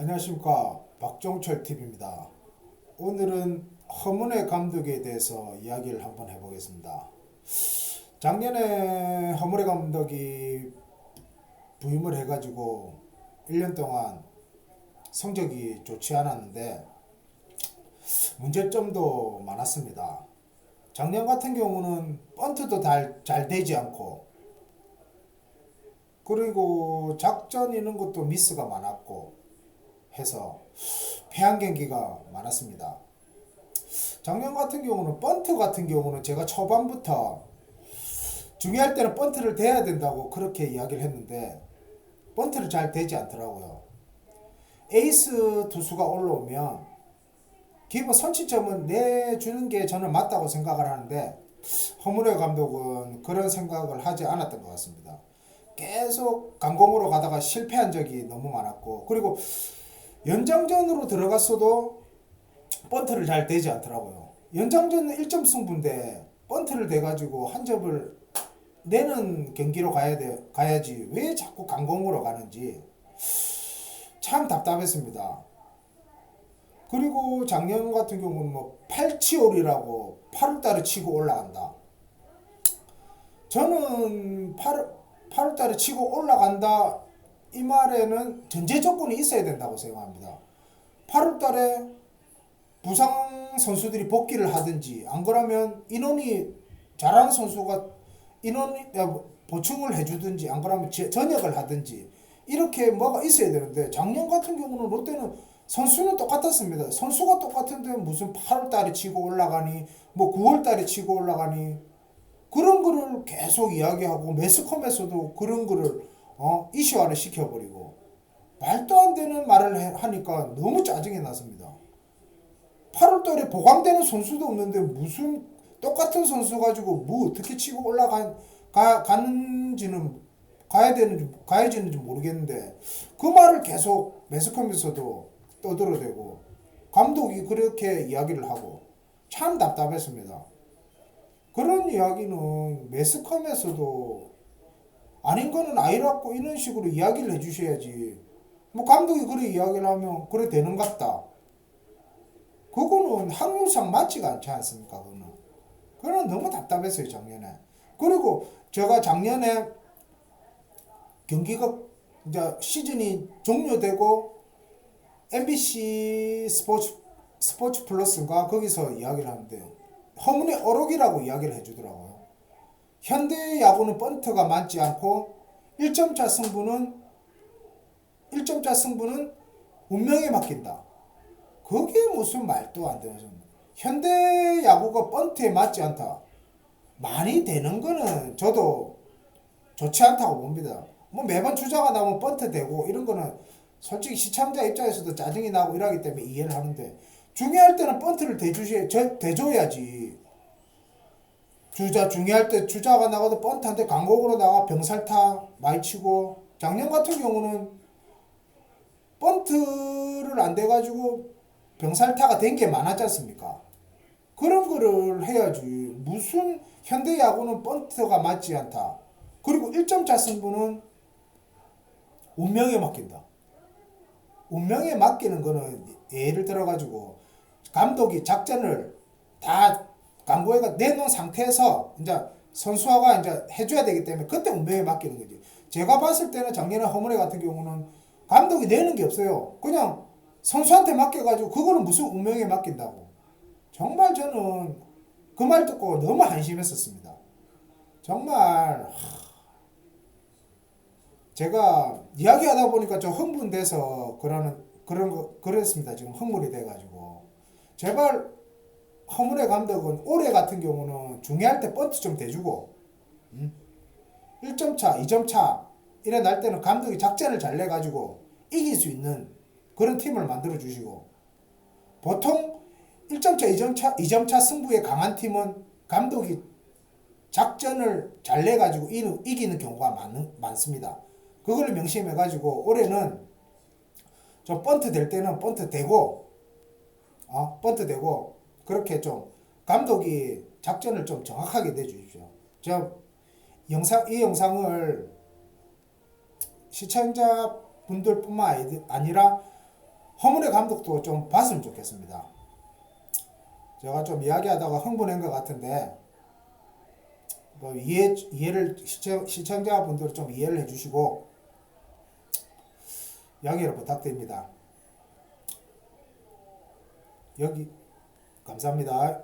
안녕하십니까, 박종철 TV입니다. 오늘은 허문회 감독에 대해서 이야기를 한번 해보겠습니다. 작년에 허문회 감독이 부임을 해가지고 1년 동안 성적이 좋지 않았는데 문제점도 많았습니다. 작년 같은 경우는 번트도 잘 되지 않고, 그리고 작전 이런 것도 미스가 많았고 해서 패한 경기가 많았습니다. 작년 같은 경우는 번트 같은 경우는 제가 초반부터 중요할 때는 번트를 대야 된다고 그렇게 이야기를 했는데 번트를 잘 대지 않더라고요. 에이스 투수가 올라오면 기본 선취점은 내주는 게 저는 맞다고 생각을 하는데 허문회 감독은 그런 생각을 하지 않았던 것 같습니다. 계속 강공으로 가다가 실패한 적이 너무 많았고, 그리고 연장전으로 들어갔어도 번트를 잘 대지 않더라고요. 연장전은 1점 승부인데 번트를 대가지고 한 점을 내는 경기로 가야지 왜 자꾸 강공으로 가는지 참 답답했습니다. 그리고 작년 같은 경우는 뭐 팔치올이라고 8월달에 치고 올라간다. 저는 8월달에 치고 올라간다 이 말에는 전제 조건이 있어야 된다고 생각합니다. 8월달에 부상 선수들이 복귀를 하든지, 안 그러면 인원이 잘하는 선수가 인원이 보충을 해주든지, 안 그러면 전역을 하든지 이렇게 뭐가 있어야 되는데, 작년 같은 경우는 롯데는 선수는 똑같았습니다. 선수가 똑같은데 무슨 8월달에 치고 올라가니 뭐 9월달에 치고 올라가니 그런 거를 계속 이야기하고, 매스컴에서도 그런 거를 이슈화를 시켜버리고 말도 안 되는 말을 하니까 너무 짜증이 났습니다. 8월달에 보강되는 선수도 없는데 무슨 똑같은 선수 가지고 뭐 어떻게 치고 가는지는 가야지는지 모르겠는데, 그 말을 계속 매스컴에서도 떠들어대고 감독이 그렇게 이야기를 하고 참 답답했습니다. 그런 이야기는 매스컴에서도 아닌 거는 아니라고 이런 식으로 이야기를 해주셔야지. 뭐 감독이 그래 이야기를 하면 그래 되는 같다. 그거는 확률상 맞지가 않지 않습니까? 그거는 너무 답답했어요 작년에. 그리고 제가 작년에 경기가 이제 시즌이 종료되고 MBC 스포츠 플러스인가 거기서 이야기를 하는데 허문의 어록이라고 이야기를 해주더라고요. 현대 야구는 번트가 맞지 않고 1점차 승부는 운명에 맡긴다. 그게 무슨 말도 안 되는 소리. 현대 야구가 번트에 맞지 않다. 많이 되는 거는 저도 좋지 않다고 봅니다. 뭐 매번 주자가 나오면 번트 되고 이런 거는 솔직히 시청자 입장에서도 짜증이 나고 이러기 때문에 이해를 하는데, 중요할 때는 번트를 대줘야지. 중요할 때 주자가 나가도 번트한테 강곡으로 나가 병살타 많이 치고, 작년 같은 경우는 번트를 안 돼가지고 병살타가 된 게 많았지 않습니까? 그런 거를 해야지. 무슨 현대 야구는 번트가 맞지 않다. 그리고 1점차 승부는 운명에 맡긴다. 운명에 맡기는 거는 예를 들어가지고 감독이 작전을 다 강구해가 내놓은 상태에서 이제 선수가 이제 해줘야 되기 때문에 그때 운명에 맡기는 거지. 제가 봤을 때는 작년에 허물에 같은 경우는 감독이 내는 게 없어요. 그냥 선수한테 맡겨가지고 그거는 무슨 운명에 맡긴다고. 정말 저는 그 말 듣고 너무 한심했었습니다. 정말 제가 이야기하다 보니까 좀 흥분돼서 그랬습니다. 지금 흥분이 돼가지고 제발 허문회 감독은 올해 같은 경우는 중요할 때 번트 좀 대주고 1점 차, 2점 차 이래 날 때는 감독이 작전을 잘 내가지고 이길 수 있는 그런 팀을 만들어 주시고, 보통 1점 차, 2점 차 승부에 강한 팀은 감독이 작전을 잘 내가지고 이기는 경우가 많습니다. 그걸 명심해가지고 올해는 좀 번트 될 때는 번트 대고 그렇게 좀 감독이 작전을 좀 정확하게 내주십시오. 이 영상을 시청자분들뿐만 아니라 허문의 감독도 좀 봤으면 좋겠습니다. 제가 좀 이야기하다가 흥분한 것 같은데 뭐 이해를 시청자분들 좀 이해를 해주시고 양해를 부탁드립니다. 여기 감사합니다.